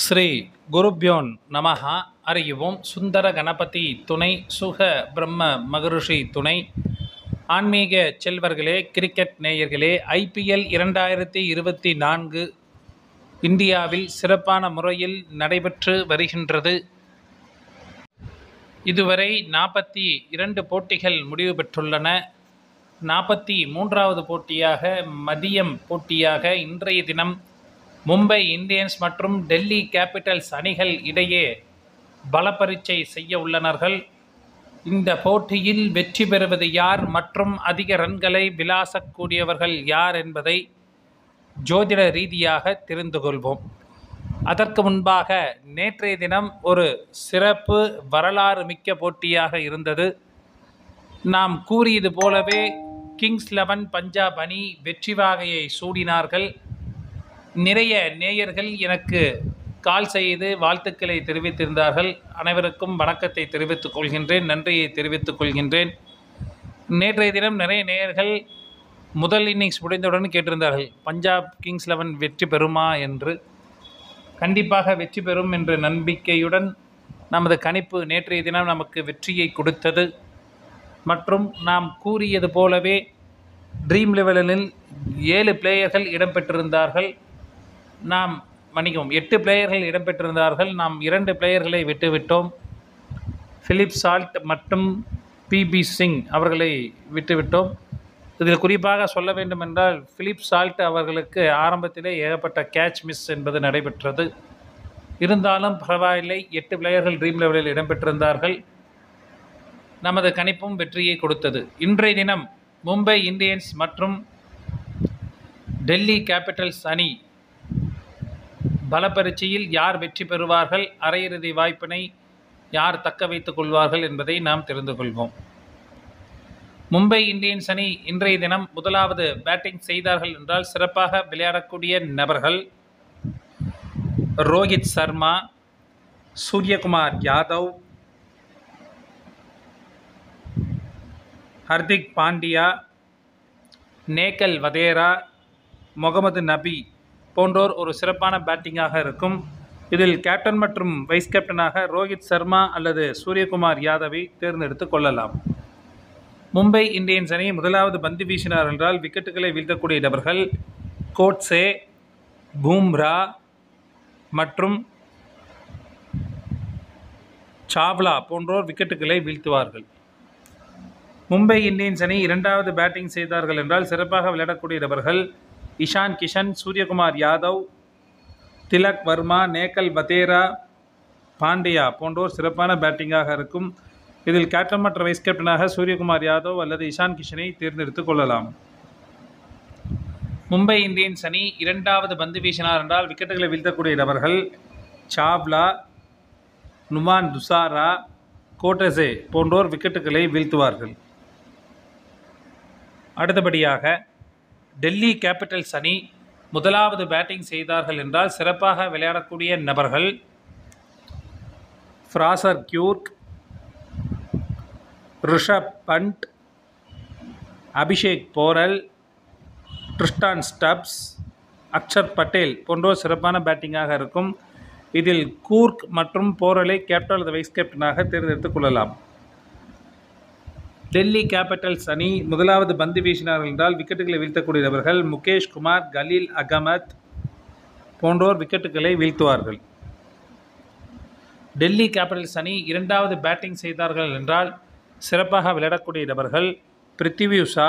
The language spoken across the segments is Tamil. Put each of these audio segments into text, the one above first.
ஸ்ரீ குருப்யோன் நமஹ. அறியுவோம். சுந்தர கணபதி துணை, சுக பிரம்ம மகரிஷி துணை. ஆன்மீக செல்வர்களே, கிரிக்கெட் நேயர்களே, IPL 2024 இந்தியாவில் சிறப்பான முறையில் நடைபெற்று வருகின்றது. இதுவரை 42 போட்டிகள் முடிவு பெற்றுள்ளன. 43வது போட்டியாக, மதியம் போட்டியாக இன்றைய தினம் மும்பை இந்தியன்ஸ் மற்றும் டெல்லி கேபிட்டல்ஸ் அணிகள் இடையே பலப்பரீட்சை செய்ய உள்ளனர்கள். இந்த போட்டியில் வெற்றி பெறுவது யார் மற்றும் அதிக ரன்களை விளாசக்கூடியவர்கள் யார் என்பதை ஜோதிட ரீதியாக தெரிந்து கொள்வோம். அதற்கு முன்பாக நேற்றைய தினம் ஒரு சிறப்பு வரலாறு மிக்க போட்டியாக இருந்தது. நாம் கூறியது போலவே கிங்ஸ் 11 பஞ்சாப் அணி வெற்றி வாகையை சூடினார்கள். நிறைய நேயர்கள் எனக்கு கால் செய்து வாழ்த்துக்களை தெரிவித்திருந்தார்கள். அனைவருக்கும் வணக்கத்தை தெரிவித்துக் கொள்கின்றேன், நன்றியை தெரிவித்துக் கொள்கின்றேன். நேற்றைய தினம் நிறைய நேயர்கள் முதல் இன்னிங்ஸ் முடிந்தவுடன் கேட்டிருந்தார்கள், பஞ்சாப் கிங்ஸ் 11 வெற்றி பெறுமா என்று. கண்டிப்பாக வெற்றி பெறும் என்ற நம்பிக்கையுடன் நமது கணிப்பு நேற்றைய தினம் நமக்கு வெற்றியை கொடுத்தது. மற்றும் நாம் கூறியது போலவே ட்ரீம் லெவலில் 7 பிளேயர்கள் இடம்பெற்றிருந்தார்கள். நாம் 8 பிளேயர்கள் இடம்பெற்றிருந்தார்கள். நாம் 2 பிளேயர்களை விட்டுவிட்டோம். பிலிப் சால்ட் மற்றும் PB சிங் அவர்களை விட்டுவிட்டோம். இதில் குறிப்பாக சொல்ல வேண்டும் என்றால், பிலிப் சால்ட் அவர்களுக்கு ஆரம்பத்திலே ஏகப்பட்ட கேட்ச் மிஸ் என்பது நடைபெற்றது. இருந்தாலும் பரவாயில்லை, 8 பிளேயர்கள் ட்ரீம் லெவலில் இடம்பெற்றிருந்தார்கள். நமது கணிப்பும் வெற்றியை கொடுத்தது. இன்றைய தினம் மும்பை இந்தியன்ஸ் மற்றும் டெல்லி கேபிட்டல்ஸ் அணி பலப்பரீட்சையில் யார் வெற்றி பெறுவார்கள், அரையிறுதி வாய்ப்பினை யார் தக்க வைத்துக் கொள்வார்கள் என்பதை நாம் தெரிந்து கொள்வோம். மும்பை இந்தியன்ஸ் அணி இன்றைய தினம் முதலாவது பேட்டிங் செய்தார்கள் என்றால், சிறப்பாக விளையாடக்கூடிய நபர்கள் ரோஹித் சர்மா, சூரியகுமார் யாதவ், ஹர்திக் பாண்டியா, நேக்கல் வதேரா, முகமது நபி போன்றோர் ஒரு சிறப்பான பேட்டிங்காக இருக்கும். இதில் கேப்டன் மற்றும் வைஸ் கேப்டனாக ரோஹித் சர்மா அல்லது சூரியகுமார் யாதவை தேர்ந்தெடுத்து கொள்ளலாம். மும்பை இந்தியன்ஸ் அணி முதலாவது பந்து வீசினார் என்றால், விக்கெட்டுகளை வீழ்த்தக்கூடிய நபர்கள் கோட்ஸே, பூம்ரா மற்றும் சாவ்லா போன்றோர் விக்கெட்டுகளை வீழ்த்துவார்கள். மும்பை இந்தியன்ஸ் அணி இரண்டாவது பேட்டிங் செய்தார்கள் என்றால், சிறப்பாக விளையாடக்கூடிய நபர்கள் இஷான் கிஷன், சூரியகுமார் யாதவ், திலக் வர்மா, நேக்கல் வதேரா, பாண்டியா போன்றோர் சிறப்பான பேட்டிங்காக இருக்கும். இதில் கேப்டன் மற்றும் வைஸ் கேப்டனாக சூரியகுமார் யாதவ் அல்லது இஷான் கிஷனை தேர்ந்தெடுத்துக் கொள்ளலாம். மும்பை இந்தியன்ஸ் அணி இரண்டாவது பந்து வீசினார் என்றால், விக்கெட்டுகளை வீழ்த்தக்கூடிய நபர்கள் சாவ்லா, நுமான் துசாரா, கோட்டஸே போன்றோர் விக்கெட்டுகளை வீழ்த்துவார்கள். அடுத்தபடியாக டெல்லி கேபிட்டல்ஸ் அணி முதலாவது பேட்டிங் செய்தார்கள் என்றால், சிறப்பாக விளையாடக்கூடிய நபர்கள் Fraser McGurk, Rishabh Pant, Abhishek Porel, Tristan Stubbs, Axar Patel போன்றோர் சிறப்பான பேட்டிங்காக இருக்கும். இதில் கூர்க் மற்றும் போரலை கேப்டன் அல்லது வைஸ் கேப்டனாக தேர்ந்தெடுத்துக் கொள்ளலாம். டெல்லி கேபிட்டல்ஸ் அணி முதலாவது பந்து வீசினார்கள் என்றால், விக்கெட்டுகளை வீழ்த்தக்கூடிய நபர்கள் முகேஷ் குமார், கலீல் அகமத் போன்றோர் விக்கெட்டுகளை வீழ்த்துவார்கள். டெல்லி கேபிட்டல்ஸ் அணி இரண்டாவது பேட்டிங் செய்தார்கள் என்றால், சிறப்பாக விளையாடக்கூடிய நபர்கள் பிருத்திவி உஷா,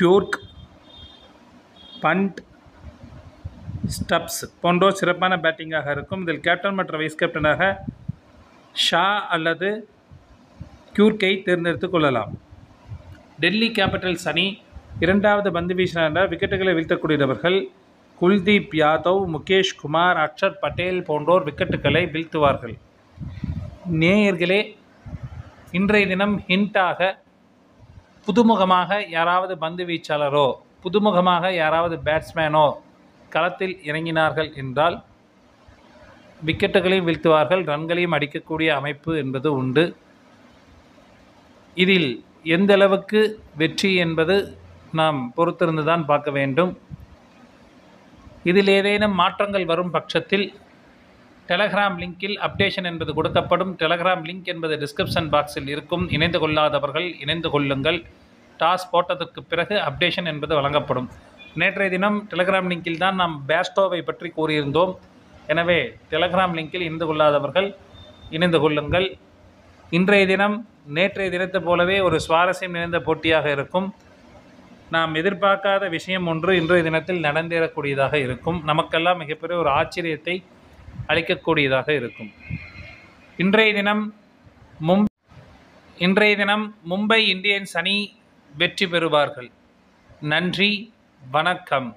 கியூர்க், பண்ட், ஸ்டப்ஸ் போன்றோர் சிறப்பான பேட்டிங்காக இருக்கும். இதில் கேப்டன் மற்றும் வைஸ் கேப்டனாக ஷா அல்லது கியூர்க்கை தேர்ந்தெடுத்துக் கொள்ளலாம். டெல்லி கேபிட்டல்ஸ் அணி இரண்டாவது பந்து வீசினார் என்றால், விக்கெட்டுகளை வீழ்த்தக்கூடிய நபர்கள் குல்தீப் யாதவ், முகேஷ் குமார், அக்ஷர் பட்டேல் போன்றோர் விக்கெட்டுகளை வீழ்த்துவார்கள். நேயர்களே, இன்றைய தினம் ஹிண்டாக புதுமுகமாக யாராவது பந்து வீச்சாளரோ, புதுமுகமாக யாராவது பேட்ஸ்மேனோ களத்தில் இறங்கினார்கள் என்றால், விக்கெட்டுகளையும் வீழ்த்துவார்கள், ரன்களையும் அடிக்கக்கூடிய அமைப்பு என்பது உண்டு. இதில் எந்த அளவுக்கு வெற்றி என்பது நாம் பொறுத்திருந்து தான் பார்க்க வேண்டும். இதில் ஏதேனும் மாற்றங்கள் வரும் பட்சத்தில் டெலகிராம் லிங்கில் அப்டேஷன் என்பது கொடுக்கப்படும். டெலகிராம் லிங்க் என்பது டிஸ்கிரிப்ஷன் பாக்ஸில் இருக்கும். இணைந்து கொள்ளாதவர்கள் இணைந்து கொள்ளுங்கள். டாஸ் போட்டதற்கு பிறகு அப்டேஷன் என்பது வழங்கப்படும். நேற்றைய தினம் டெலகிராம் லிங்கில் தான் நாம் பேஸ்டோவை பற்றி கூறியிருந்தோம். எனவே டெலகிராம் லிங்கில் இணைந்து கொள்ளாதவர்கள் இணைந்து கொள்ளுங்கள். இன்றைய தினம் நேற்றைய தினத்தை போலவே ஒரு சுவாரஸ்யம் நிறைந்த போட்டியாக இருக்கும். நாம் எதிர்பார்க்காத விஷயம் ஒன்று இன்றைய தினத்தில் நடந்தேறக்கூடியதாக இருக்கும். நமக்கெல்லாம் மிகப்பெரிய ஒரு ஆச்சரியத்தை அளிக்கக்கூடியதாக இருக்கும். இன்றைய தினம் மும்பை இந்தியன்ஸ் அணி வெற்றி பெறுவார்கள். நன்றி, வணக்கம்.